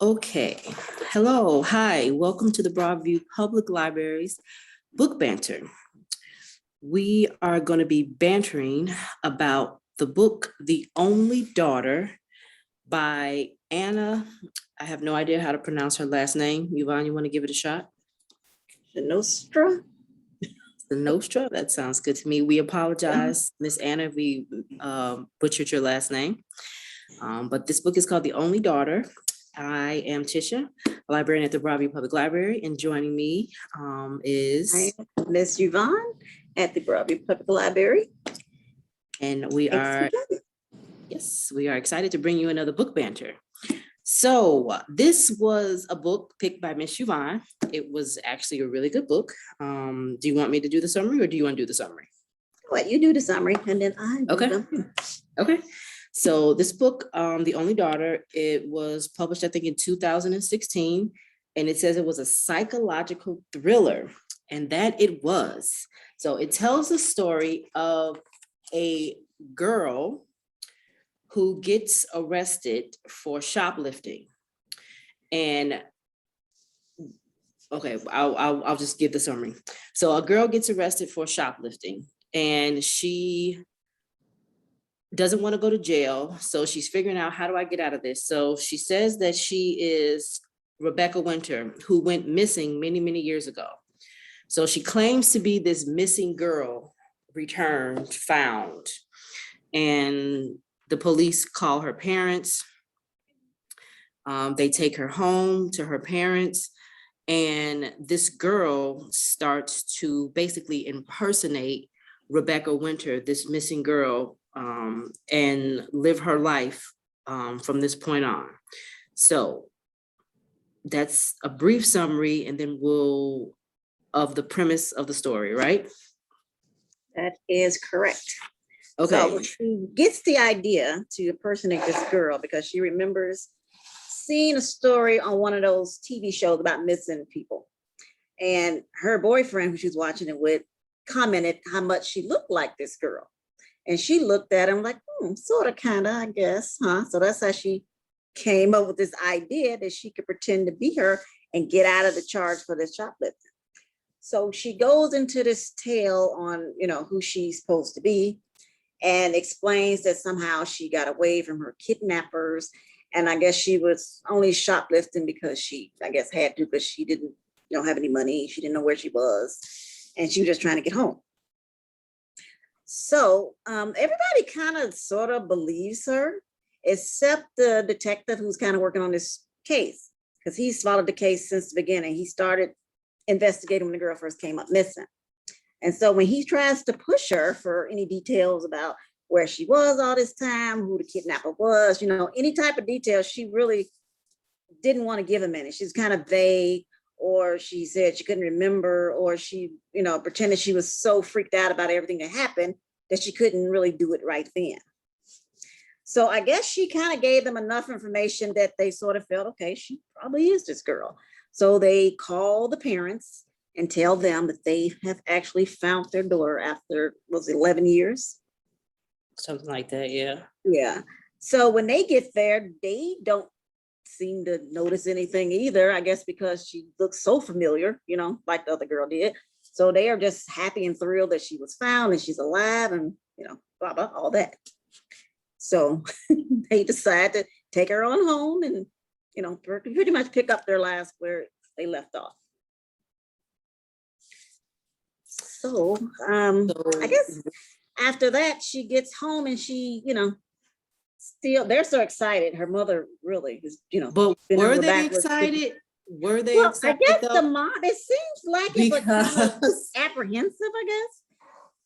Okay, hello, hi, welcome to the Broadview Public Library's Book Banter. We are going to be bantering about the book, The Only Daughter by Anna. I have no idea how to pronounce her last name. Yvonne, you want to give it a shot? Snoekstra? Snoekstra, that sounds good to me. We apologize, Miss Anna, if we butchered your last name. But this book is called The Only Daughter. I am Tisha, a librarian at the Broadview Public Library, and joining me is I am Miss Yvonne at the Broadview Public Library. And we are excited to bring you another book banter. So this was a book picked by Miss Yvonne. It was actually a really good book. Do you want me to do the summary or do you want to do the summary? What, you do the summary and then I do them. Okay. So this book, The Only Daughter, it was published, I think, in 2016, and it says it was a psychological thriller, and that it was. So it tells the story of a girl who gets arrested for shoplifting. And okay, I'll just give the summary. So a girl gets arrested for shoplifting, and she doesn't want to go to jail. So she's figuring out, how do I get out of this? So she says that she is Rebecca Winter, who went missing many, many years ago. So she claims to be this missing girl, returned, found. And the police call her parents. They take her home to her parents. And this girl starts to basically impersonate Rebecca Winter, this missing girl, and live her life from this point on. So that's a brief summary, and then of the premise of the story, right? That is correct. Okay. So she gets the idea to impersonate this girl because she remembers seeing a story on one of those TV shows about missing people. And her boyfriend, who she was watching it with, commented how much she looked like this girl. And she looked at him like, sort of, kind of, I guess, huh? So that's how she came up with this idea that she could pretend to be her and get out of the charge for this shoplifting. So she goes into this tale on, who she's supposed to be, and explains that somehow she got away from her kidnappers. And I guess she was only shoplifting because she, I guess, had to, because she didn't, have any money. She didn't know where she was. And she was just trying to get home. So everybody kind of sort of believes her, except the detective who's kind of working on this case, because he's followed the case since the beginning. He started investigating when the girl first came up missing. And so when he tries to push her for any details about where she was all this time, who the kidnapper was, any type of details, she really didn't want to give him any. She's kind of vague, or she said she couldn't remember, or she, pretended she was so freaked out about everything that happened that she couldn't really do it right then. So I guess she kind of gave them enough information that they sort of felt, okay, she probably is this girl. So they call the parents and tell them that they have actually found their daughter after, 11 years? Something like that, yeah. Yeah. So when they get there, they don't seem to notice anything either, I guess because she looks so familiar, like the other girl did. So they are just happy and thrilled that she was found and she's alive and, blah, blah, all that. So they decide to take her on home and, pretty much pick up their lives where they left off. So I guess after that, she gets home and she, still, they're so excited. Her mother really is, But were they excited? Were they excited? I guess the mom, it seems like it, but kind of apprehensive, I guess.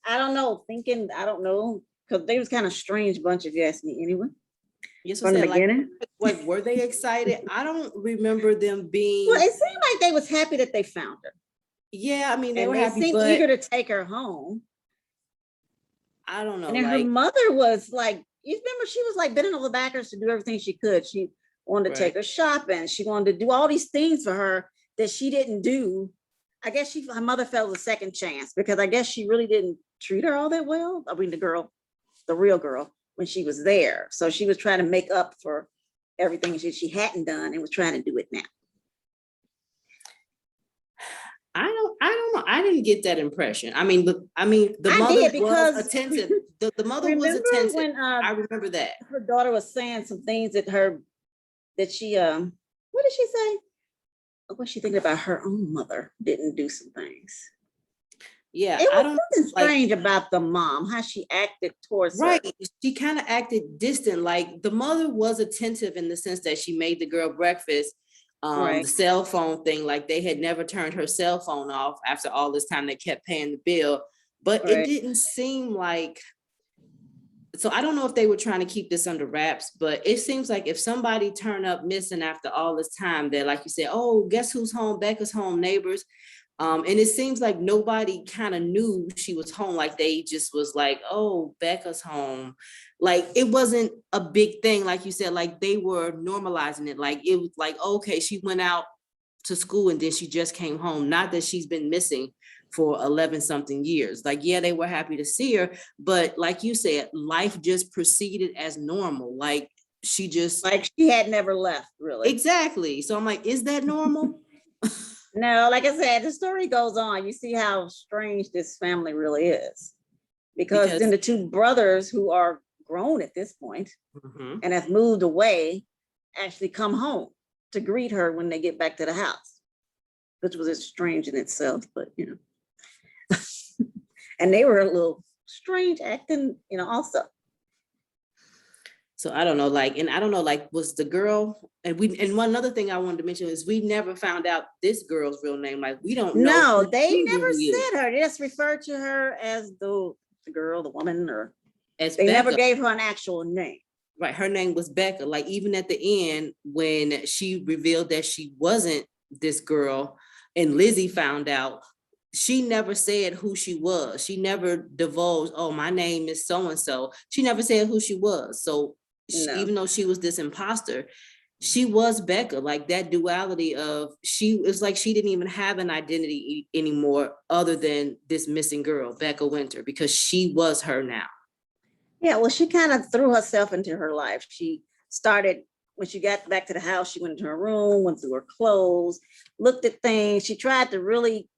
I don't know, because they was kind of strange bunch, if you ask me anyway. Yes, from the beginning. Like, were they excited? I don't remember them being. Well, it seemed like they was happy that they found her. Yeah, I mean, they were happy, seemed eager to take her home. I don't know. And then her mother was like, you remember, she was like bending over backwards to do everything she could. She wanted to take her shopping. She wanted to do all these things for her that she didn't do. I guess her mother felt a second chance because I guess she really didn't treat her all that well. I mean, the real girl, when she was there. So she was trying to make up for everything she hadn't done and was trying to do it now. I don't know. I didn't get that impression. I mean, the I mother did, was because attentive. The mother was remember attentive. when I remember that. her daughter was saying some things that she what did she say? What she thinking about her own mother didn't do some things. Yeah, It I was don't something like, strange about the mom, how she acted towards her. right. She kind of acted distant. Like the mother was attentive in the sense that she made the girl breakfast. Right. The cell phone thing, like they had never turned her cell phone off after all this time. They kept paying the bill, but it Right. didn't seem like. So I don't know if they were trying to keep this under wraps, but it seems like if somebody turned up missing after all this time, that like you said, oh, guess who's home? Becca's home, neighbors. And it seems like nobody kind of knew she was home. Like they just was like, oh, Becca's home. Like it wasn't a big thing. Like you said, like they were normalizing it. Like it was like, okay, she went out to school and then she just came home. Not that she's been missing for 11 something years. Like, yeah, they were happy to see her. But like you said, life just proceeded as normal. Like she just. Like she had never left, really. Exactly. So I'm like, is that normal? No, like I said, the story goes on. You see how strange this family really is. Because then the two brothers who are grown at this point and have moved away actually come home to greet her when they get back to the house, which was strange in itself, but you know. And they were a little strange acting, you know, also. So I don't know, like, and I don't know, like, was the girl, and one other thing I wanted to mention is we never found out this girl's real name. Like, we don't know. No, they never said her. They just referred to her as the girl, the woman, or as they Becca. Never gave her an actual name. Right, her name was Becca. Like, even at the end, when she revealed that she wasn't this girl, and Lizzie found out, she never said who she was. She never divulged, oh, my name is so-and-so. She never said who she was. So even though she was this imposter, she was Becca. Like that duality of it's like she didn't even have an identity anymore other than this missing girl, Becca Winter, because she was her now. Yeah, well, she kind of threw herself into her life. She started, when she got back to the house, she went into her room, went through her clothes, looked at things. She tried to really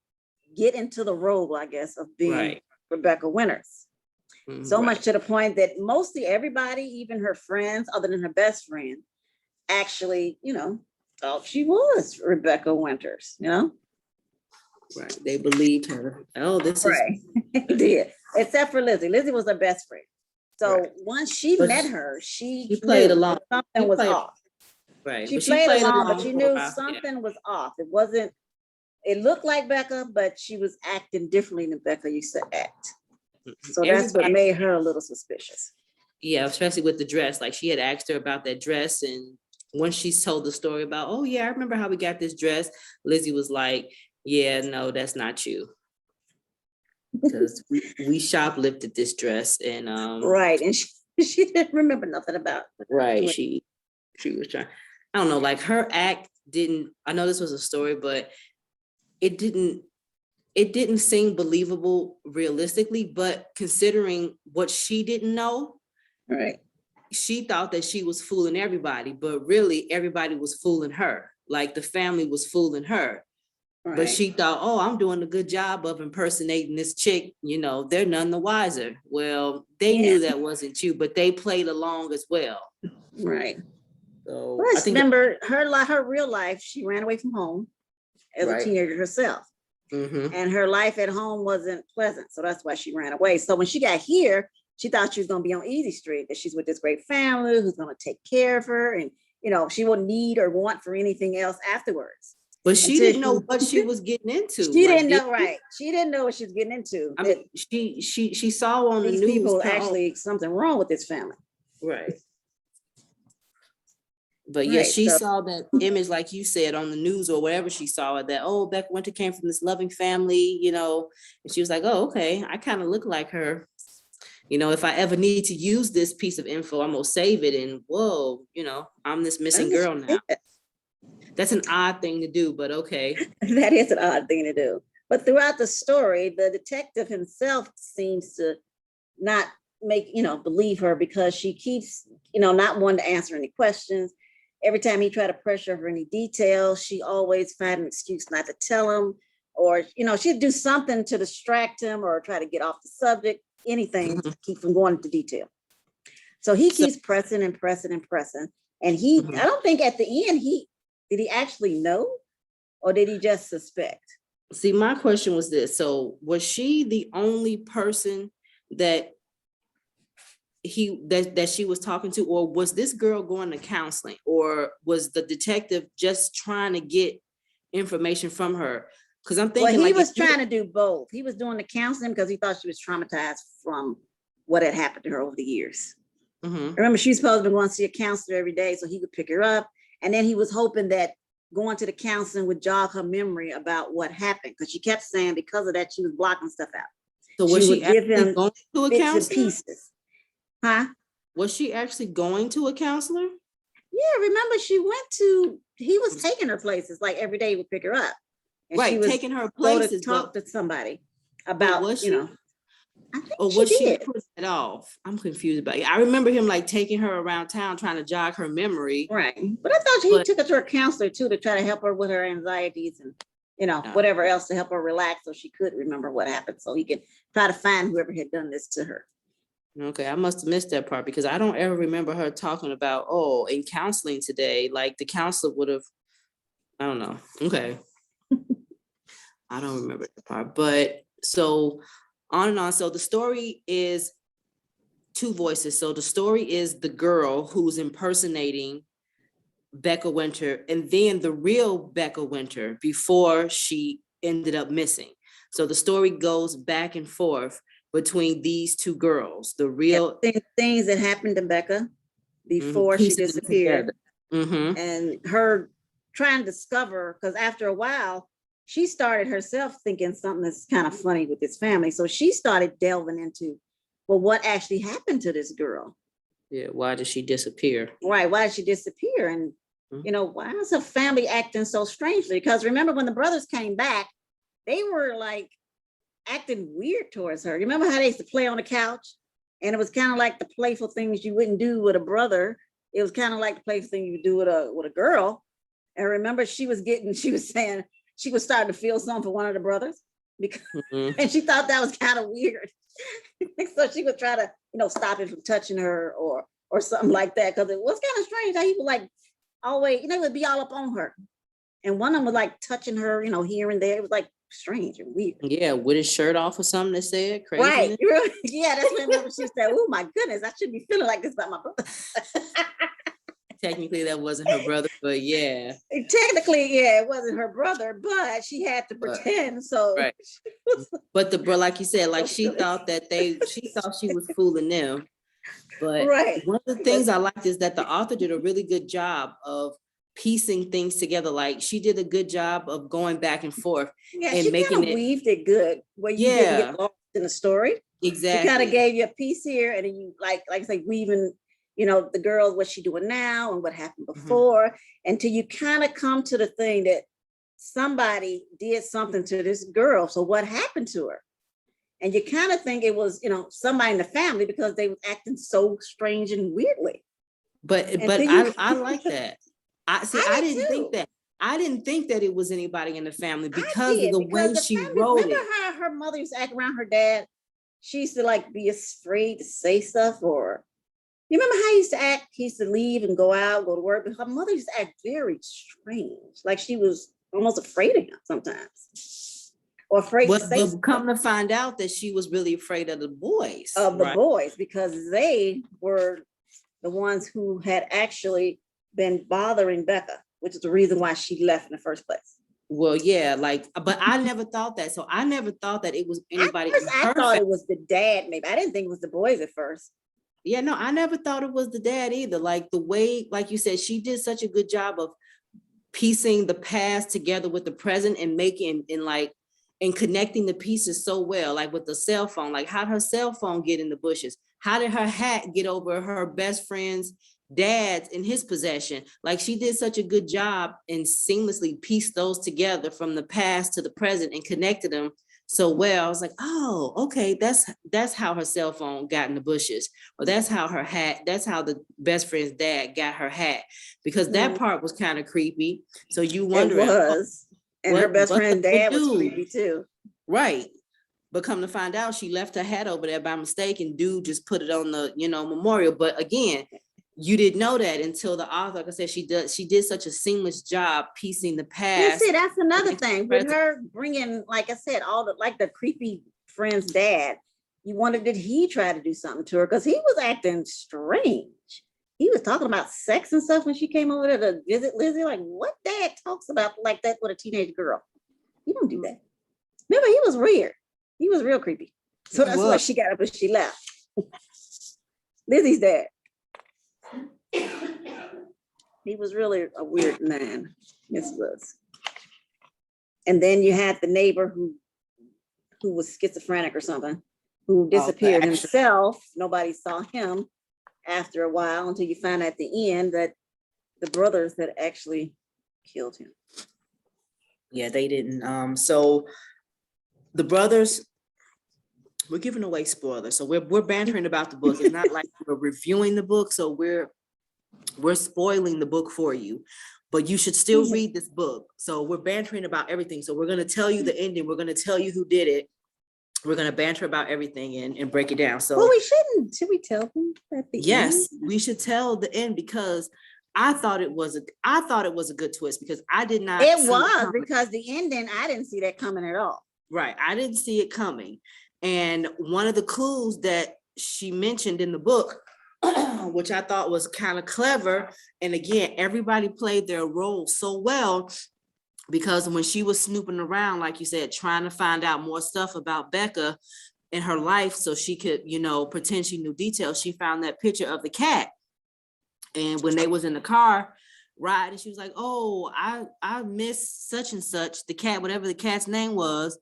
get into the role, I guess, of being Rebecca Winters. So much to the point that mostly everybody, even her friends, other than her best friend, actually, you know, thought she was Rebecca Winters, you know? Right. They believed her. Oh, this is They did. Except for Lizzie. Lizzie was her best friend. So once she met her, she played along. Something was off. Right. She played along, but she knew something was off. It wasn't, it looked like Becca, but she was acting differently than Becca used to act. So that's what made her a little suspicious. Yeah, especially with the dress. Like she had asked her about that dress, and once she told the story about, oh yeah, I remember how we got this dress, Lizzie was like, yeah, no, that's not you. Because we shoplifted this dress, and right, and she didn't remember nothing about it. Right, she was trying. I don't know, like her act didn't. I know this was a story, but it didn't seem believable realistically. But considering what she didn't know, right, she thought that she was fooling everybody, but really everybody was fooling her. Like the family was fooling her. Right. But she thought, oh, I'm doing a good job of impersonating this chick. You know, they're none the wiser. Well, they knew that wasn't you, but they played along as well. Right. So I think remember her real life, she ran away from home as a teenager herself. And her life at home wasn't pleasant. So that's why she ran away. So when she got here, she thought she was going to be on Easy Street, that she's with this great family who's going to take care of her. And, you know, she wouldn't need or want for anything else afterwards. But she didn't know what she was getting into. She didn't know, right. She didn't know what she was getting into. I mean, she saw on the news. These people actually something wrong with this family. Right. But yeah, she saw that image, like you said, on the news or wherever she saw it, that, oh, Becca Winter came from this loving family, you know, and she was like, oh, okay, I kind of look like her. You know, if I ever need to use this piece of info, I'm going to save it. And whoa, you know, I'm this missing girl now. That's an odd thing to do, but okay. That is an odd thing to do. But throughout the story, the detective himself seems to not believe her, because she keeps, not wanting to answer any questions. every time he tried to pressure her any details, she always found an excuse not to tell him, or, she'd do something to distract him or try to get off the subject, anything to keep from going into detail. So he keeps pressing and pressing and pressing. And I don't think at the end, did he actually know, or did he just suspect? See, my question was this. So was she the only person that she was talking to, or was this girl going to counseling, or was the detective just trying to get information from her? Because I'm thinking, well, he was trying to do both. He was doing the counseling because he thought she was traumatized from what had happened to her over the years. Remember, she was supposed to be going to see a counselor every day so he could pick her up. And then he was hoping that going to the counseling would jog her memory about what happened, because she kept saying because of that, she was blocking stuff out. So was she actually going to a bits counselor? and pieces. Huh? Was she actually going to a counselor? Yeah, remember he was taking her places, like every day he would pick her up. And right, she was taking her places. Talk to somebody about, was she? I think or was she put it off? I'm confused about it. I remember him like taking her around town trying to jog her memory. Right. But I thought he took her to a counselor too, to try to help her with her anxieties and, whatever else to help her relax so she could remember what happened, so he could try to find whoever had done this to her. Okay, I must have missed that part, because I don't ever remember her talking about, in counseling today, like the counselor would have, I don't know. Okay. I don't remember that part, but so on and on. So the story is two voices. So the story is the girl who's impersonating Becca Winter, and then the real Becca Winter before she ended up missing. So the story goes back and forth between these two girls, the real things that happened to Becca before she disappeared, and her trying to discover, because after a while, she started herself thinking something that's kind of funny with this family. So she started delving into, well, what actually happened to this girl? Yeah, why did she disappear? Right, why did she disappear? And, why is her family acting so strangely? Because remember, when the brothers came back, they were like acting weird towards her. Remember how they used to play on the couch? And it was kind of like the playful things you wouldn't do with a brother. It was kind of like the playful thing you would do with a girl. And remember, she was saying, she was starting to feel something for one of the brothers, because and she thought that was kind of weird. So she would try to, stop him from touching her or something like that. Because it was kind of strange how he would like always, it would be all up on her. And one of them was like touching her, here and there. It was like strange and weird. Yeah, with his shirt off or something, they said. Crazy. Right. Yeah, that's when I remember she said, oh my goodness, I shouldn't be feeling like this about my brother. Technically, that wasn't her brother, but yeah. Technically, yeah, it wasn't her brother, but she had to pretend. So, right. But like you said, like she thought she was fooling them. But one of the things I liked is that the author did a really good job of piecing things together. Like she did a good job of going back and forth and she making it weaved it good where you didn't get lost in the story. Exactly. She kind of gave you a piece here, and then you like I say, weaving, the girl, what she doing now and what happened before, until you kind of come to the thing that somebody did something to this girl. So what happened to her? And you kind of think it was, somebody in the family, because they were acting so strange and weirdly. But I like that. I didn't think that. I didn't think that it was anybody in the family because of the way she wrote it. Remember how her mother used to act around her dad? She used to like be afraid to say stuff, or you remember how he used to act? He used to leave and go out, go to work, but her mother used to act very strange, like she was almost afraid of him sometimes, or afraid to say. But come to find out that she was really afraid of the boys. Of the boys, because they were the ones who had actually been bothering Becca, which is the reason why she left in the first place. Well, yeah, but I never thought that. So I never thought that it was anybody. I thought it was the dad, maybe. I didn't think it was the boys at first. Yeah, no, I never thought it was the dad either. Like the way, like you said, she did such a good job of piecing the past together with the present and and connecting the pieces so well, like with the cell phone. Like, how did her cell phone get in the bushes? How did her hat get over her best friend's dad's in his possession? Like, she did such a good job and seamlessly pieced those together from the past to the present and connected them so well. I was like, oh, okay, that's how her cell phone got in the bushes, or that's how her hat, that's how the best friend's dad got her hat, because that Mhm. part was kind of creepy. So you It wondering, was. And her best what friend the dad was dude, creepy too. right? But come to find out, she left her hat over there by mistake, and dude just put it on the, memorial. But again, you didn't know that until the author, like I said, she did such a seamless job piecing the And past. see, that's another into the thing with present. her bringing, like I said, all the like the creepy friend's dad. You wondered, did he try to do something to her? Because he was acting strange. He was talking about sex and stuff when she came over there to visit Lizzie. Like, what dad talks about like that with a teenage girl? You don't do that. Remember, he was weird. He was real creepy. So that's why she got up and she left. Lizzie's dad. He was really a weird man. Yes, he was. And then you had the neighbor who was schizophrenic or something, who disappeared himself. Nobody saw him after a while until you find at the end that the brothers had actually killed him. Yeah, they didn't. So the brothers, we're giving away spoilers. So we're bantering about the book. It's not like we're reviewing the book. So we're spoiling the book for you, but you should still read this book. So we're bantering about everything. So we're going to tell you the ending. We're going to tell you who did it. We're going to banter about everything and break it down. So well, we shouldn't. Should we tell them at the yes, end? we should tell the end, because I thought it was a good twist, because I did not. It was, because the ending, I didn't see that coming at all. Right. I didn't see it coming. And one of the clues that she mentioned in the book, which I thought was kind of clever, and again, everybody played their role so well, because when she was snooping around, like you said, trying to find out more stuff about Becca in her life so she could, pretend she knew details, she found that picture of the cat. And when they was in the car ride, and she was like, oh, I miss such and such, the cat, whatever the cat's name was.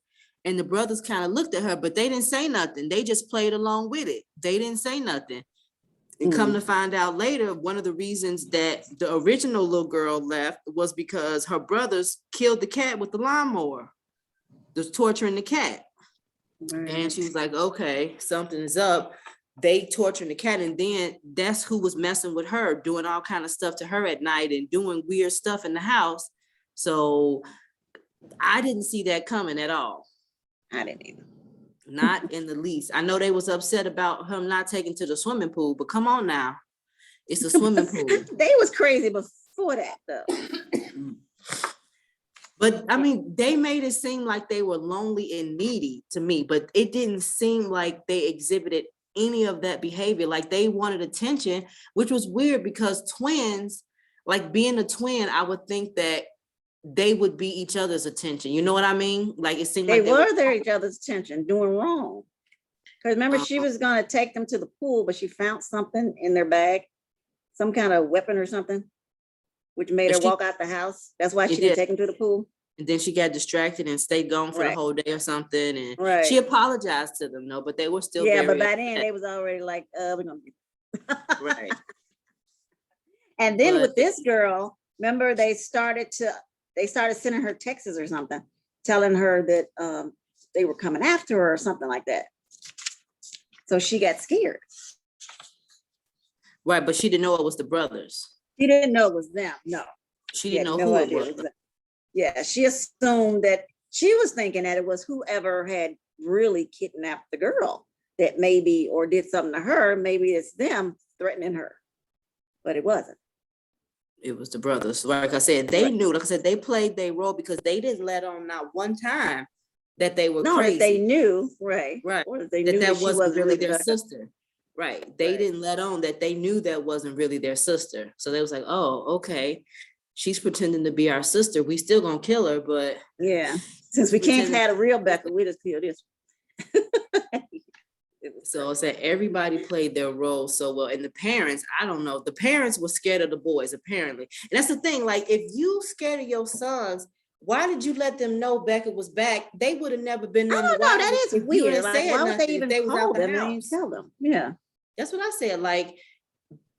And the brothers kind of looked at her, but they didn't say nothing. They just played along with it. They didn't say nothing. And come to find out later, one of the reasons that the original little girl left was because her brothers killed the cat with the lawnmower. They're torturing the cat. And she was like, okay, something is up. They torturing the cat. And then that's who was messing with her, doing all kind of stuff to her at night and doing weird stuff in the house. So I didn't see that coming at all. I didn't either. Not in the least. I know they was upset about him not taking to the swimming pool, but come on now. It's a swimming pool. They was crazy before that though. But I mean, they made it seem like they were lonely and needy to me, but it didn't seem like they exhibited any of that behavior. Like they wanted attention, which was weird, because twins, like being a twin, I would think that they would be each other's attention. You know what I mean? Like it seemed They like were their each other's attention, doing wrong. Because remember, she was going to take them to the pool, but she found something in their bag, some kind of weapon or something, which made her walk out the house. That's why she didn't take them to the pool. And then she got distracted and stayed gone for the whole day or something. And she apologized to them, but they were still but by then they was already like, we're gonna be right. And then with this girl, remember they started sending her texts or something, telling her that they were coming after her or something like that. So she got scared. Right, but she didn't know it was the brothers. She didn't know it was them. No. She didn't know who it was. Yeah, she assumed that she was thinking that it was whoever had really kidnapped the girl, that maybe, or did something to her, maybe it's them threatening her, but it wasn't. It was the brothers. Like I said, they knew, like I said, they played their role, because they didn't let on not one time that they were crazy. That they knew, right. Or that they knew that wasn't really their sister. sister. Right. They didn't let on that they knew that wasn't really their sister. So they was like, oh, okay. She's pretending to be our sister. We still gonna kill her, but yeah, since we can't have a real Becca, we just kill this. So I said everybody played their role so well. And the parents, I don't know, the parents were scared of the boys, apparently. And that's the thing, like if you scared of your sons, why did you let them know Becca was back? They would have never been on the wild. That is weird. Like, why would they even call them and tell them? Yeah. That's what I said. Like,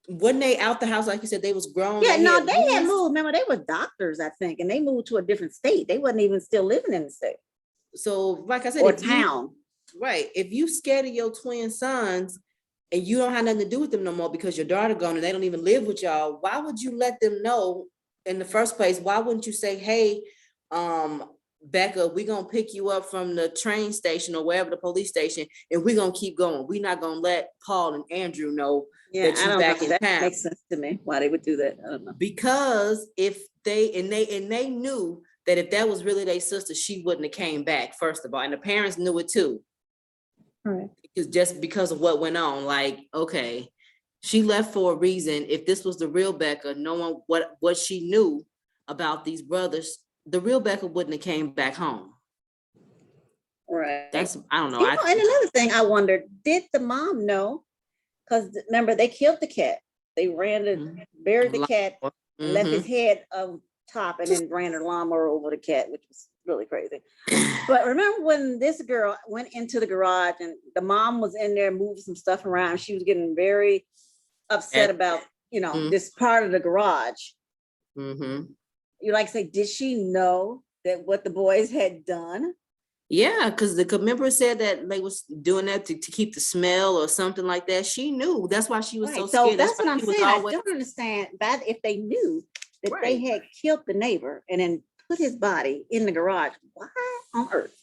when they out the house, like you said, they was grown. Yeah, no, they had moved. Remember, they were doctors, I think, and they moved to a different state. They wasn't even still living in the state. So like I said, or if you, town. right, if you scared of your twin sons and you don't have nothing to do with them no more because your daughter gone and they don't even live with y'all, why would you let them know in the first place? Why wouldn't you say, hey, Becca, we're gonna pick you up from the train station or wherever, the police station, and we're gonna keep going. We're not gonna let Paul and Andrew know Yeah, that I you don't back know. in That town. makes sense to me, why they would do that. I don't know. Because if they knew that if that was really their sister, she wouldn't have came back, first of all. And the parents knew it too. All right. It's just because of what went on. Like, okay, she left for a reason. If this was the real Becca, knowing what she knew about these brothers, the real Becca wouldn't have came back home. Right. That's, I don't know. You know, and another thing I wondered, did the mom know? Because remember, they killed the cat. They buried the cat and left his head on top and then ran a lawnmower over the cat, which was really crazy. But remember when this girl went into the garage and the mom was in there moving some stuff around, she was getting very upset about, this part of the garage. You like say, did she know that what the boys had done? Yeah, because the member said that they was doing that to keep the smell or something like that. She knew. That's why she was so scared. So that's what I'm saying. I don't understand that if they knew that they had killed the neighbor and then put his body in the garage, why on earth?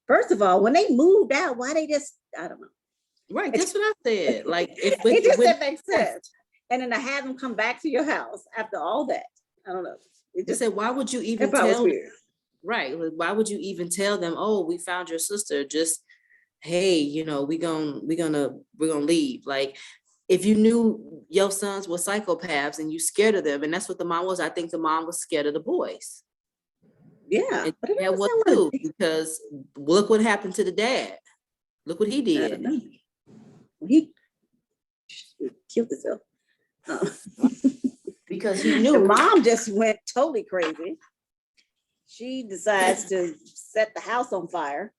First of all, when they moved out, why they just, I don't know. Right, that's what I said. Like, if it just doesn't make sense. And then to have them come back to your house after all that, I don't know. It just said, why would you even tell them? Right. Why would you even tell them, oh, we found your sister? Just, hey, we're gonna leave. Like, if you knew your sons were psychopaths and you scared of them, and that's what the mom was. I think the mom was scared of the boys. Yeah, but that was too, because look what happened to the dad. Look what he did. He killed himself. Because he knew. The mom just went totally crazy. She decides to set the house on fire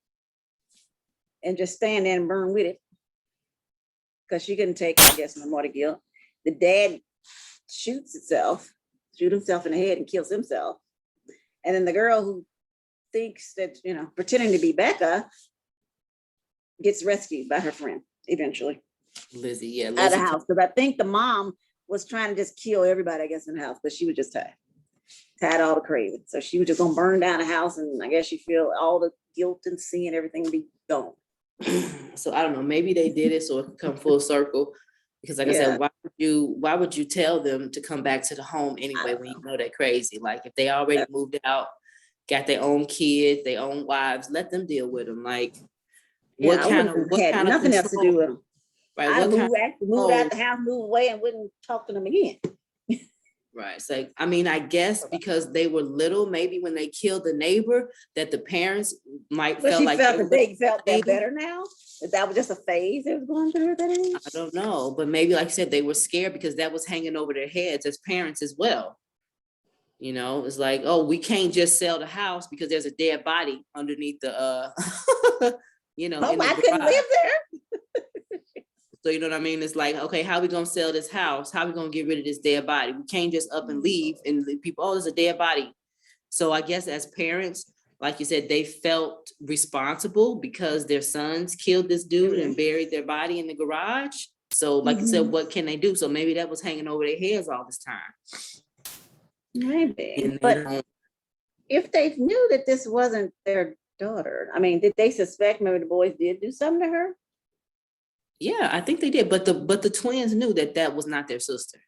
and just stand there and burn with it because she couldn't take, I guess, no more to guilt. The dad shoots himself in the head and kills himself. And then the girl who thinks that, pretending to be Becca gets rescued by her friend eventually. Lizzie, yeah. Out of the house. Because I think the mom was trying to just kill everybody, I guess, in the house, but she was just tired all the crazy. So she was just gonna burn down the house, and I guess she feel all the guilt and sin, everything be gone. So I don't know, maybe they did it so it could come full circle. Because like I said, why would you tell them to come back to the home anyway when you know they're crazy? Like, if they already moved out, got their own kids, their own wives, let them deal with them. Like, what kind of nothing else to do with them. Right. I moved out the house, moved away, and wouldn't talk to them again. Right. So, I mean, I guess because they were little, maybe when they killed the neighbor, that the parents might felt like they felt that better now. That was just a phase they was going through at that age. I don't know, but maybe, like I said, they were scared because that was hanging over their heads as parents as well. It's like, oh, we can't just sell the house because there's a dead body underneath the I couldn't live there. So you know what I mean? It's like, okay, how are we gonna sell this house? How are we gonna get rid of this dead body? We can't just up and leave and leave people, oh, there's a dead body. So I guess as parents, like you said, they felt responsible because their sons killed this dude and buried their body in the garage. So like you said, what can they do? So maybe that was hanging over their heads all this time. Maybe, but if they knew that this wasn't their daughter, I mean, did they suspect maybe the boys did do something to her? Yeah, I think they did, but the twins knew that that was not their sister.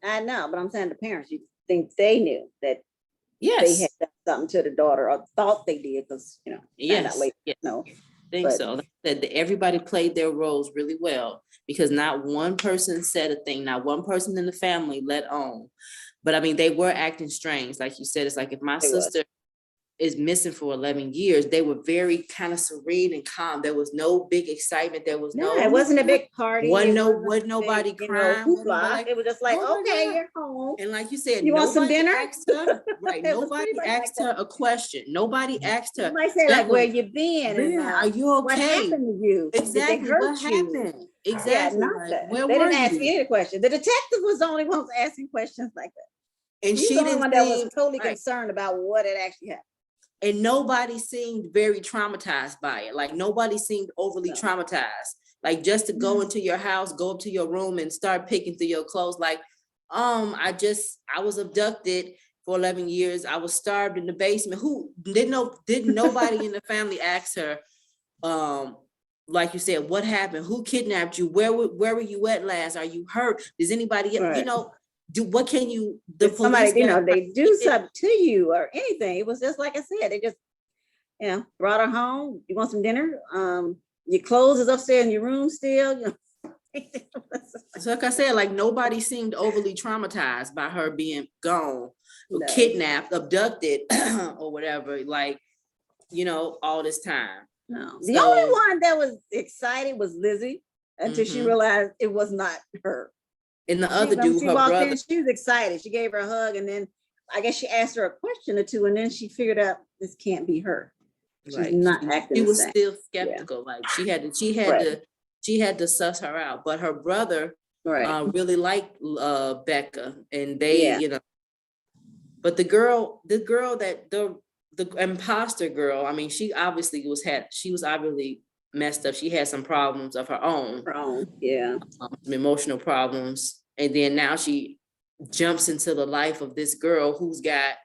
I know, but I'm saying the parents, you think they knew that they had done something to the daughter, or thought they did, because later. No, think so. That everybody played their roles really well, because not one person said a thing, not one person in the family let on. But I mean, they were acting strange, like you said. It's like, if my sister is missing for 11 years, they were very kind of serene and calm. There was no big excitement. There was it wasn't a big party. Wasn't nobody crying. It was just like, okay, you're home. And like you said, you want some dinner? Asked her, right. Nobody asked her a question. Nobody asked her. You might say, like, where you been? And, are you okay? What happened to you? Exactly. What happened? Exactly. They didn't ask any questions. The detective was the only one asking questions like that. And She's the only one that was totally concerned about what had actually happened. And nobody seemed very traumatized by it. Like nobody seemed overly traumatized. Like just to go into your house, go up to your room and start picking through your clothes. Like, I was abducted for 11 years. I was starved in the basement. Who didn't nobody in the family ask her, like you said, what happened? Who kidnapped you? Where were you at last? Are you hurt? Does anybody, Right. what can you, If somebody, they do something to you or anything. It was just like I said, they just, brought her home. You want some dinner? Your clothes is upstairs in your room still. So like I said, like nobody seemed overly traumatized by her being gone, or No. kidnapped, abducted, or whatever, like, all this time. No. The only one that was excited was Lizzie until she realized it was not her. And the other dude, she her walked brother. in, she was excited. She gave her a hug, and then I guess she asked her a question or two, and then she figured out this can't be her. She's Right. not acting. She the was same. still skeptical. Like she had to suss her out. But her brother really liked Becca, and they, but the girl that the imposter girl, I mean, she obviously she was obviously messed up. She had some problems of her own. Some emotional problems. And then now she jumps into the life of this girl who's got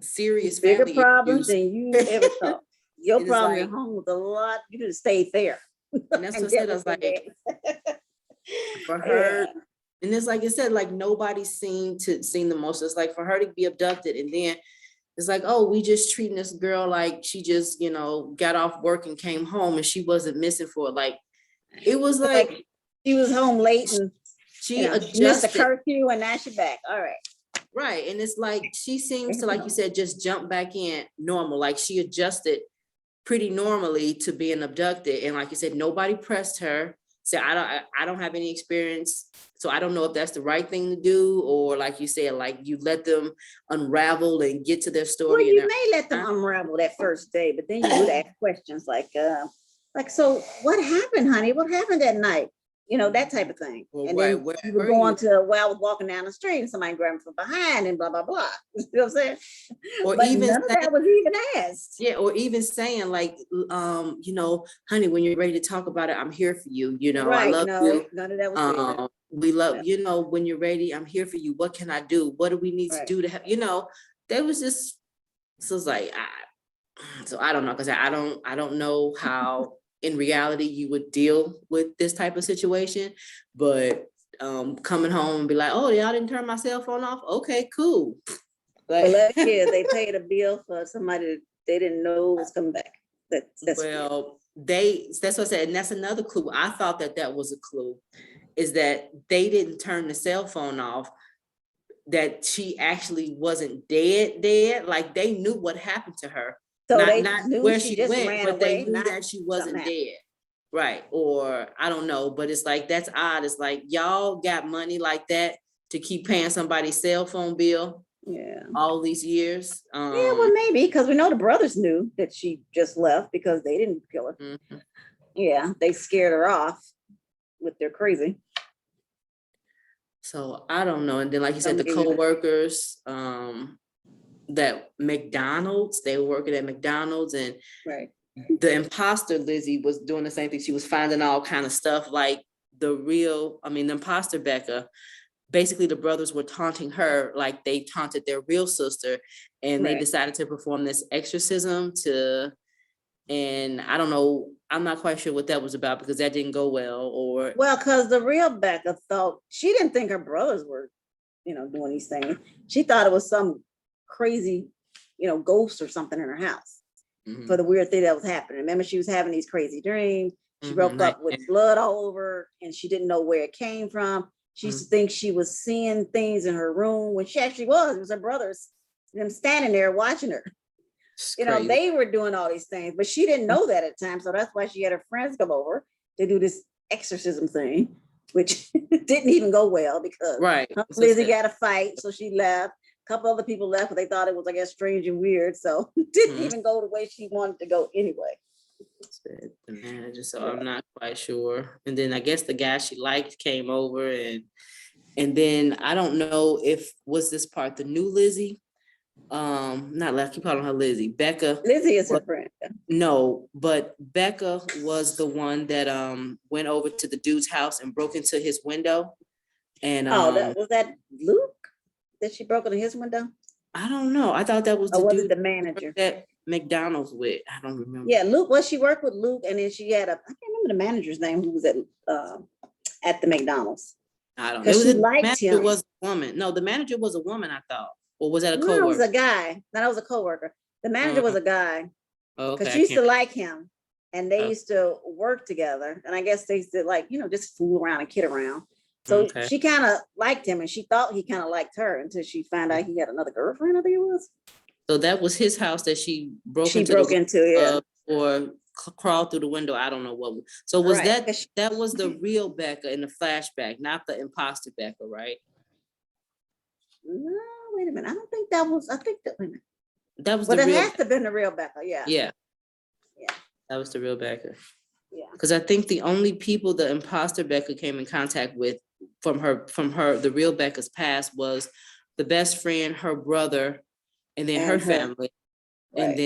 serious bigger family problems issues. than you ever thought. Your problem like, at home was a lot. You could have stayed there. And that's what I said. I was like, for her, and it's like I said, like nobody seemed the most. It's like for her to be abducted, and then it's like, oh, we just treating this girl like she just, got off work and came home and she wasn't missing for it. Like it was like she was home late and she adjusted. Missed the curfew and now she's back. All right. Right. And it's like she seems to, like you said, just jump back in normal. Like she adjusted pretty normally to being abducted. And like you said, nobody pressed her. So I don't have any experience. So I don't know if that's the right thing to do, or like you said, like you let them unravel and get to their story. Well, you may let them unravel that first day, but then you would ask questions like, so what happened, honey? What happened that night? That type of thing. Well, and right, then you would go on to, I was walking down the street and somebody grabbed me from behind and blah, blah, blah. You know what I'm saying? Or but even none of that was even asked. Yeah, or even saying like, honey, when you're ready to talk about it, I'm here for you. I love you. None of that was we love, when you're ready, I'm here for you. What can I do? What do we need to do to help? That was just, so it's like, so I don't know, because I don't know how in reality you would deal with this type of situation, but coming home and be like, oh, y'all didn't turn my cell phone off. Okay, cool. Like, well, last year they paid a bill for somebody that they didn't know was coming back. That's what I said, and that's another clue. I thought that was a clue, is that they didn't turn the cell phone off, that she actually wasn't dead. Like they knew what happened to her. So not knew where she went, ran but away, they knew that she wasn't dead. Right. Or I don't know, but it's like, that's odd. It's like, y'all got money like that to keep paying somebody's cell phone bill. All these years. Well, maybe because we know the brothers knew that she just left because they didn't kill her. They scared her off with their crazy. So I don't know. And then, like you said, the co-workers that McDonald's, they were working at McDonald's, and the imposter Lizzie was doing the same thing. She was finding all kind of stuff, like the imposter Becca. Basically, the brothers were taunting her like they taunted their real sister, and they decided to perform this exorcism and I don't know, I'm not quite sure what that was about, because that didn't go well. Because the real Becca thought, she didn't think her brothers were, doing these things. She thought it was some crazy, ghost or something in her house for the weird thing that was happening. Remember, she was having these crazy dreams. She woke up with blood all over, and she didn't know where it came from. She used to think she was seeing things in her room when she actually was. It was her brothers, them standing there watching her. They were doing all these things, but she didn't know that at the time. So that's why she had her friends come over to do this exorcism thing, which didn't even go well because Lizzie got a fight. So she left. A couple other people left, but they thought it was, I guess, strange and weird. So it didn't even go the way she wanted to go anyway. The manager, so I'm not quite sure. And then I guess the guy she liked came over, and then I don't know if was this part the new Lizzie, not like, keep calling her Lizzie. Becca. Lizzie is her friend. No, but Becca was the one that went over to the dude's house and broke into his window. And Was that Luke that she broke into his window? I don't know. I thought that was Or the was it dude the manager that McDonald's with. I don't remember. Yeah, Luke. Well, she worked with Luke, and then she had I can't remember the manager's name who was at the McDonald's. I don't know. Because she The liked manager him. was a woman. No, the manager was a woman, I thought. Or was that a No, coworker? it was a guy. No, that was a coworker. The manager was a guy. Okay. Because she used to like him, and they used to work together. And I guess they used to like, just fool around and kid around. So she kind of liked him, and she thought he kind of liked her until she found out he had another girlfriend, I think it was. So that was his house that she broke into. Yeah. Or crawled through the window. I don't know what. So was that was the real Becca in the flashback, not the imposter Becca, right? No, wait a minute. I don't think that was. I think that. Wait a minute. That was. But it has to have been the real Becca. Yeah. Yeah. That was the real Becca. Yeah. Because I think the only people the imposter Becca came in contact with from her, the real Becca's past was the best friend, her brother, and then her family. Right.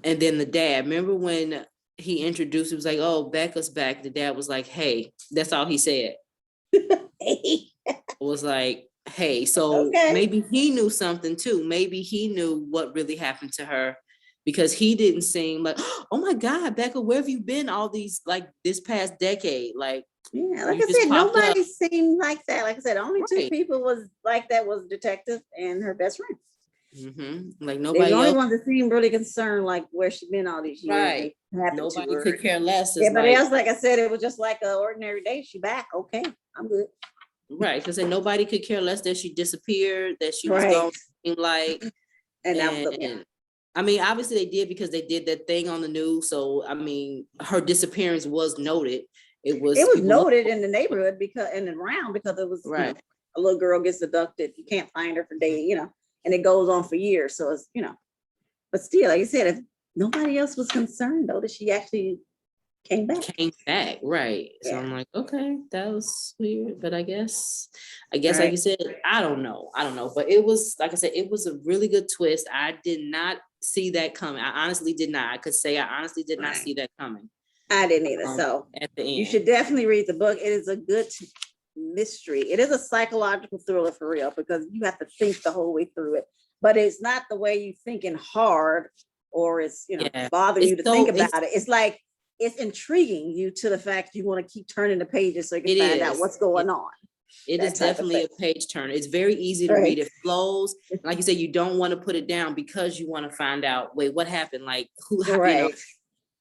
And then the dad. Remember when he introduced, he was like, "Oh, Becca's back." The dad was like, "Hey," that's all he said. It was like, "Hey," so maybe he knew something too. Maybe he knew what really happened to her, because he didn't seem like, "Oh my God, Becca, where have you been all these, like this past decade?" Like, yeah, like I said, nobody seemed like that. Like I said, only two people was like that, was detective and her best friend. Mm-hmm. Like nobody. They're the only ones that seemed really concerned, like where she been all these years. Right. Nobody could care less. Everybody else, like I said, it was just like an ordinary day. She back. Okay, I'm good. Right, because nobody could care less that she disappeared, that she was gone. Like, and I mean, obviously they did, because they did that thing on the news. So I mean, her disappearance was noted. It was noted in the neighborhood because around it was a little girl gets abducted. You can't find her for days, and it goes on for years. So it's but still, like you said, if nobody else was concerned though that she actually came back, right? Yeah. So I'm like, okay, that was weird, but I guess like you said, I don't know, but it was, like I said, it was a really good twist. I did not see that coming. I honestly did not. I could say I honestly did not see that coming. I didn't either. So at the end, you should definitely read the book. It is a good mystery. It is a psychological thriller for real, because you have to think the whole way through it. But it's not the way you thinking hard, or it's bothering you to think about it. It's like it's intriguing you to the fact you want to keep turning the pages so you can find out what's going on. It is definitely a page turner. It's very easy to read. It flows. Like you said, you don't want to put it down because you want to find out, wait, what happened? Like who?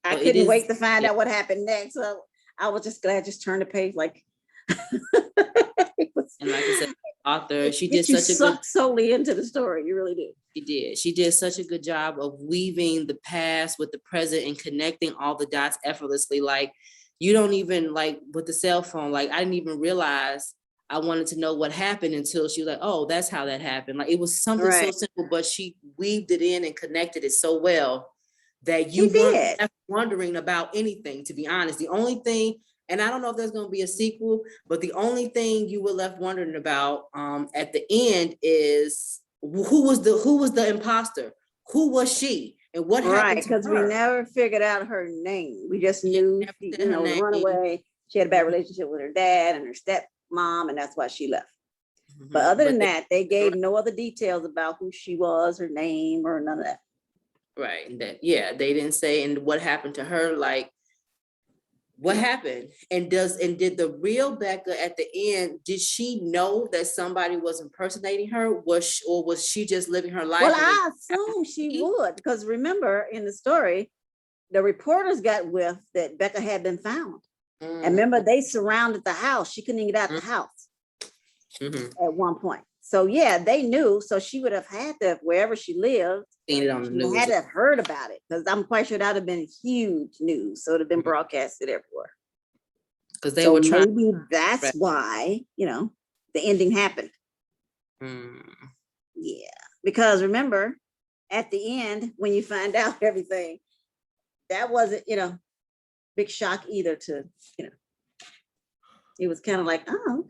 I couldn't wait to find out what happened next. So I was just glad just turn the page. Like, and like I said, author, she did such a good solely into the story. You really did. She did such a good job of weaving the past with the present and connecting all the dots effortlessly. Like you don't even, like with the cell phone, like I didn't even realize I wanted to know what happened until she was like, "Oh, that's how that happened." Like it was something so simple, but she weaved it in and connected it so well that you weren't left wondering about anything, to be honest. The only thing, and I don't know if there's going to be a sequel, but the only thing you were left wondering about at the end is who was the imposter? Who was she? And what happened to her? Because we never figured out her name. We just knew she, run away. She had a bad relationship with her dad and her stepmom, and that's why she left. Mm-hmm. But other than that, they gave no other details about who she was, her name, or none of that. Right. And that, they didn't say, and what happened to her, like what happened, and did the real Becca at the end, did she know that somebody was impersonating her? Was she just living her life? Well, I assume she would, because remember in the story, the reporters got whiff that Becca had been found. And remember, they surrounded the house. She couldn't even get out the house at one point. So they knew. So she would have had to, wherever she lived, seen it on the news. Had to have heard about it, because I'm quite sure that would have been huge news. So it would have been broadcasted everywhere. Because they were trying. Maybe that's why, the ending happened. Yeah. Because remember, at the end, when you find out everything, that wasn't, big shock either to, it was kind of like, oh,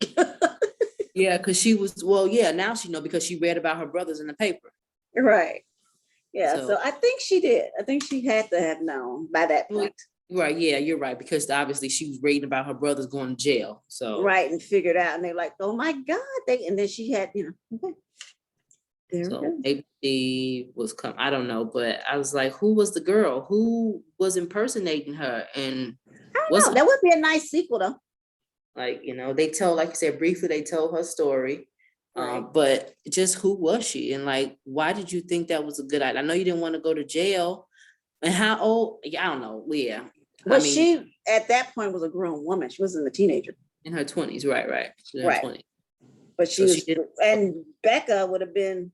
okay. Yeah, because she was, well, yeah, now she know because she read about her brothers in the paper. Right. Yeah, so So, I think she did. I think she had to have known by that well, point. right, yeah, you're right, because obviously she was reading about her brothers going to jail. So, Right, and figured out, and they're like, oh my God, and then she had, okay, there we so go. maybe she was I don't know, but I was like, who was the girl? Who was impersonating her? And I don't was know. That would be a nice sequel though. like, they told, like you said, briefly, they told her story. Right. But just who was she? And like, why did you think that was a good idea? I know you didn't want to go to jail. And how old? Yeah, I don't know. Yeah. I But mean, she at that point was a grown woman. She wasn't a teenager. in her 20s, right. She's in her Right. 20s. But So she did. and Becca would have been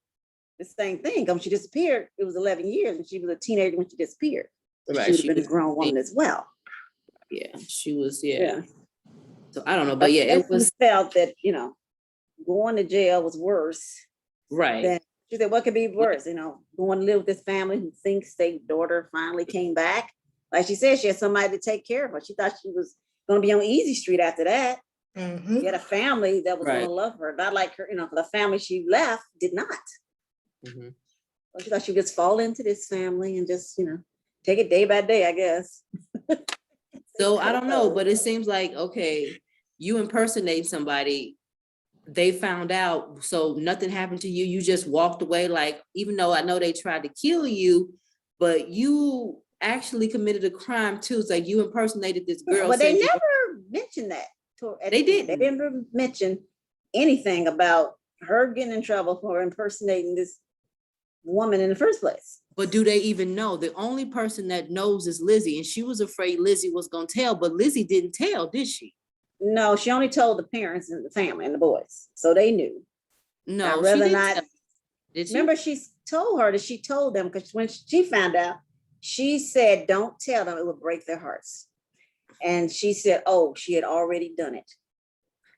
the same thing. When she disappeared, it was 11 years, and she was a teenager when she disappeared. So Right, she would she have been was- a grown woman as well. Yeah, she was, yeah. Yeah. So I don't know, But but yeah, then it was she felt that, going to jail was worse. right. Then she said, what could be worse? Going to live with this family who thinks their daughter finally came back. Like she said, she had somebody to take care of her. She thought she was going to be on Easy Street after that. She had a family that was going Right. to love her, not like her, the family she left did not. Mhm. So she thought she would just fall into this family and just, take it day by day, I guess. So I don't know, but it seems like, okay, you impersonate somebody, they found out, so nothing happened to you. You just walked away. Like, even though I know they tried to kill you, but you actually committed a crime too. It's like you impersonated this girl. But they said you- never mentioned that. They didn't. They didn't mention anything about her getting in trouble for impersonating this woman in the first place. But do they even know? The only person that knows is Lizzie, and she was afraid Lizzie was gonna tell, but Lizzie didn't tell, did she? No, she only told the parents and the family and the boys, so they knew. No, I'd she rather didn't not. tell. Did she? Remember, she told her that she told them, because when she found out, she said, "Don't tell them; it would break their hearts." And she said, "Oh, she had already done it."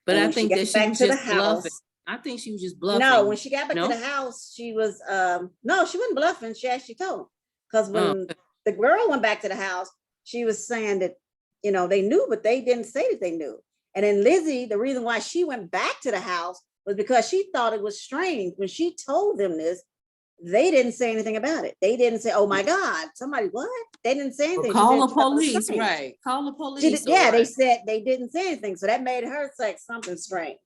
But And I when think got that she back was to the just bluffing. house. I think she was just bluffing. No, when she got back No? to the house, she was no, she wasn't bluffing. She actually told. Because when Oh. the girl went back to the house, she was saying that, they knew, but they didn't say that they knew. And then Lizzie, the reason why she went back to the house was because she thought it was strange. When she told them this, they didn't say anything about it. They didn't say, "Oh my God, somebody what?" They didn't say anything. She Call said the she thought it was police, strange. right? Call the She police. did, yeah, they right. said they didn't say anything. So that made her say something strange.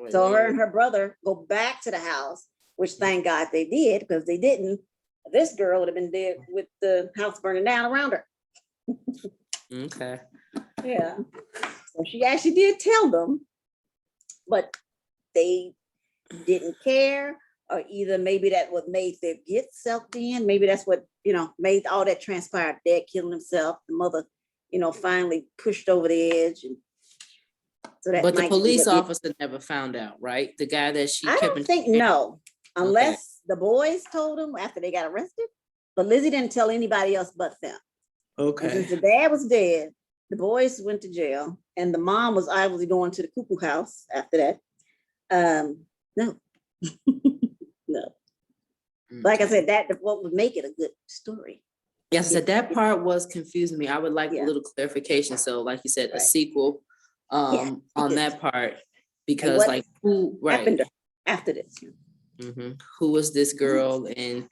So her and her brother go back to the house, which thank God they did, because they didn't, this girl would have been dead with the house burning down around her. Okay. Yeah. So she actually did tell them, but they didn't care, or either maybe that what made their get sucked in. Maybe that's what, made all that transpire. Dad killing himself, the mother, finally pushed over the edge. And so that But the might be police what officer never found out, right? The guy that she I kept don't think no, unless Okay. the boys told them after they got arrested. But Lizzie didn't tell anybody else but them. And since the dad was dead, the boys went to jail, and the mom was obviously going to the cuckoo house after that. No, no. Like I said, that what would make it a good story. Yes, so that part was confusing me. I would like Yeah. a little clarification. So like you said, a Right. sequel on because- that part, because what like who, right? Happened after this. Who was this girl, and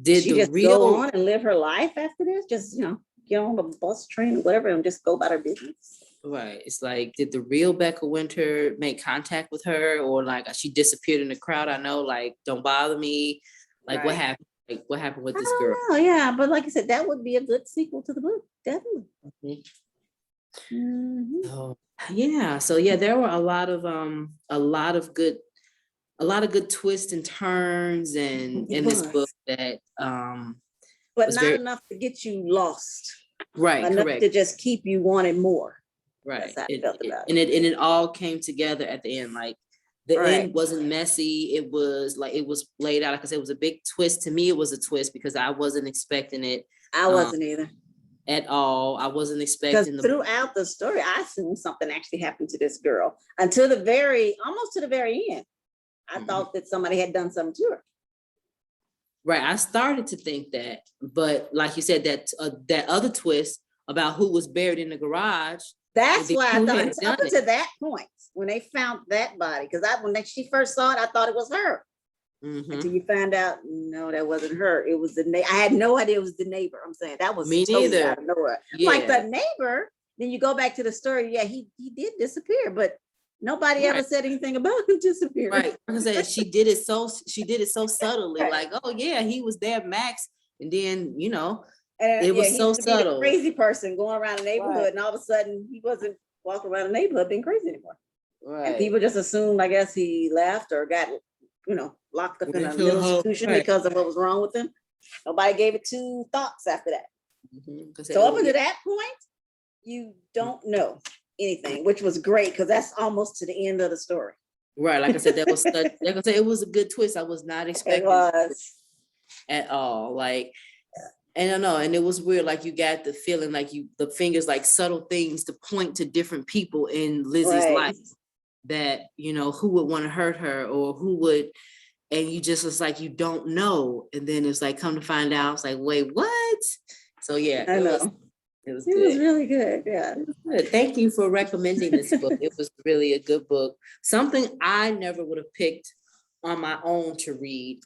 did She the just real go on and live her life after this? Just, get on the bus, train, or whatever, and just go about her business. right? It's like, did the real Becca Winter make contact with her, or like she disappeared in the crowd? I know, like, don't bother me. Like, what Right. happened? Like, what happened with I this don't girl? know, yeah, but like I said, that would be a good sequel to the book, definitely. Mhm. Mhm. So, yeah, so yeah, there were a lot of good twists and turns and It in this was. book that But was not very enough to get you lost, right, enough correct, to just keep you wanting more. right. That's how I felt about And it all came together at the end. Like the Right. end wasn't messy. It was laid out. Like I said, it was a big twist. To me, it was a twist because I wasn't expecting it I wasn't either. at all. I wasn't Because expecting throughout the story, I assumed something actually happened to this girl until almost to the very end. I Mhm. thought that somebody had done something to her. right. I started to think that, but like you said, that other twist about who was buried in the garage. That's Maybe why I who thought had up done it. until that point. when they found that body, because she first saw it, I thought it was her. Mhm. Until you find out, no, that wasn't her. It was the neighbor. I had no idea it was the neighbor. I'm saying that was Me totally neither. out of nowhere. Yeah. Like the neighbor. Then you go back to the story. Yeah, he did disappear, but nobody ever Right. said anything about him disappearing. Right. Like I said, she did it so subtly, Right. like, oh yeah, he was there, Max. And then, And it yeah, was he so used to be the subtle. crazy person going around the neighborhood, Right. and all of a sudden he wasn't walking around the neighborhood being crazy anymore. And Right. people just assumed, I guess, he left or got, locked up in a mental institution Right. because of what was wrong with him. Nobody gave it two thoughts after that. Mhm. 'Cause So up until that point, you don't know anything, which was great because that's almost to the end of the story. Right. Like I said, that was such, like I said, it was a good twist. I was not It expecting was. at all. Like, and I don't know, and it was weird. Like you got the feeling like the fingers, like subtle things to point to different people in Lizzie's Right. life that, who would want to hurt her or who would, and you just was like, you don't know. And then it's like, come to find out, it's like, wait, what? So yeah, I it know. was It good. was really good. Yeah. Good. Thank you for recommending this book. It was really a good book. Something I never would have picked on my own to read.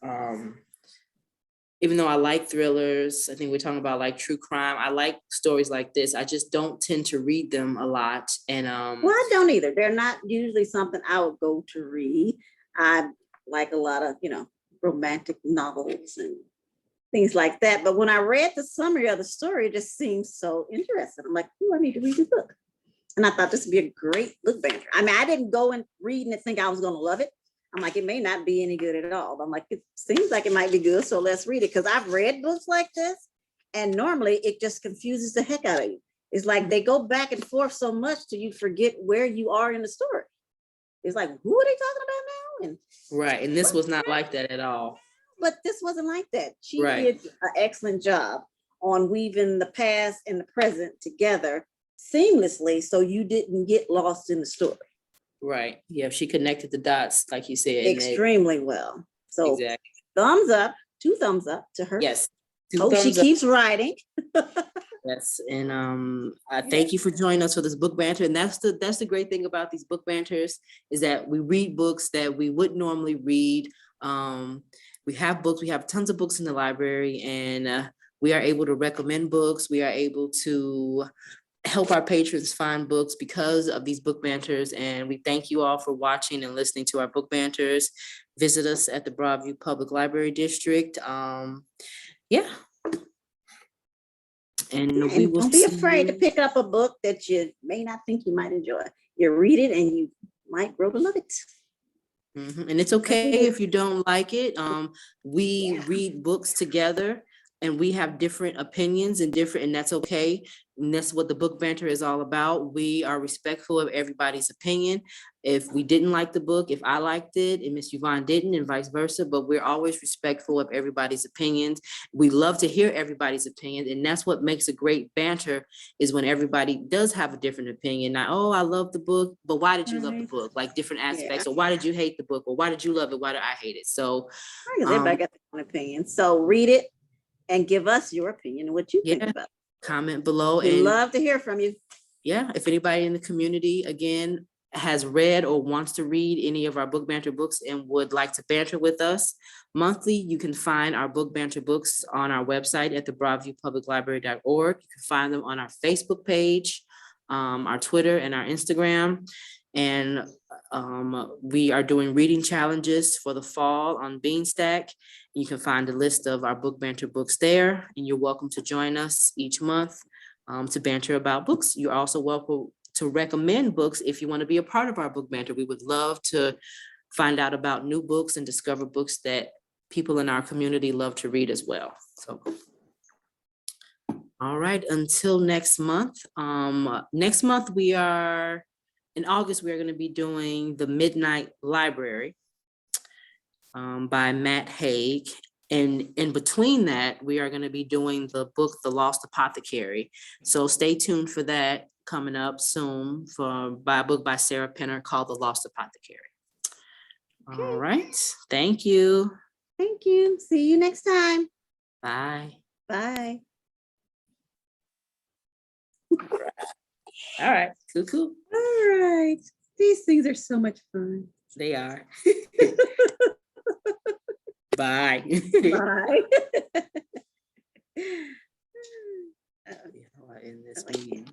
Even though I like thrillers, I think we're talking about like true crime. I like stories like this. I just don't tend to read them a lot. And Well, I don't either. They're not usually something I would go to read. I like a lot of, romantic novels and things like that. But when I read the summary of the story, it just seemed so interesting. I'm like, oh, I need to read this book. And I thought this would be a great book banter. I mean, I didn't go and read and think I was going to love it. I'm like, it may not be any good at all. But I'm like, it seems like it might be good. So let's read it. Because I've read books like this. And normally it just confuses the heck out of you. It's like they go back and forth so much till you forget where you are in the story. It's like, who are they talking about now? And right. And this was not like that at all. but this wasn't like that. She Right. did an excellent job on weaving the past and the present together seamlessly so you didn't get lost in the story. Right. Yeah. She connected the dots, like you said. Extremely well. So exactly. thumbs up, 2 thumbs up to her. Yes. Hope she keeps writing. Yes. And I thank you for joining us for this book banter. And that's the great thing about these book banters is that we read books that we wouldn't normally read. We have books, we have tons of books in the library, and we are able to recommend books. We are able to help our patrons find books because of these book banters. And we thank you all for watching and listening to our book banters. Visit us at the Broadview Public Library District. Yeah. And we will don't be afraid to pick up a book that you may not think you might enjoy. You read it and you might grow to love it. Mm-hmm. And it's okay if you don't like it. We read books together and we have different opinions and that's okay. And that's what the book banter is all about. We are respectful of everybody's opinion. If we didn't like the book, if I liked it and Miss Yvonne didn't and vice versa, but we're always respectful of everybody's opinions. We love to hear everybody's opinions. And that's what makes a great banter is when everybody does have a different opinion. Now, oh, I love the book, but why did you love the book? Like different aspects. Or why did you hate the book? Or why did you love it? Why did I hate it? So everybody got their own opinion. So read it and give us your opinion, what you think about it. Comment below. We'd love to hear from you. Yeah, if anybody in the community, again, has read or wants to read any of our book banter books and would like to banter with us monthly, you can find our book banter books on our website at the broadviewpubliclibrary.org. You can find them on our Facebook page, our Twitter, and our Instagram. And we are doing reading challenges for the fall on Beanstack. You can find a list of our book banter books there, and you're welcome to join us each month to banter about books. You're also welcome to recommend books if you want to be a part of our book banter. We would love to find out about new books and discover books that people in our community love to read as well. So, all right, until next month. Next month in August, we are going to be doing The Midnight Library by Matt Haig. And in between that, we are going to be doing the book, The Lost Apothecary. So stay tuned for that coming up soon by a book by Sarah Penner called The Lost Apothecary. Okay. All right. Thank you. Thank you. See you next time. Bye. Bye. All right. Cool. All right. These things are so much fun. They are. Bye. Bye. In this meeting.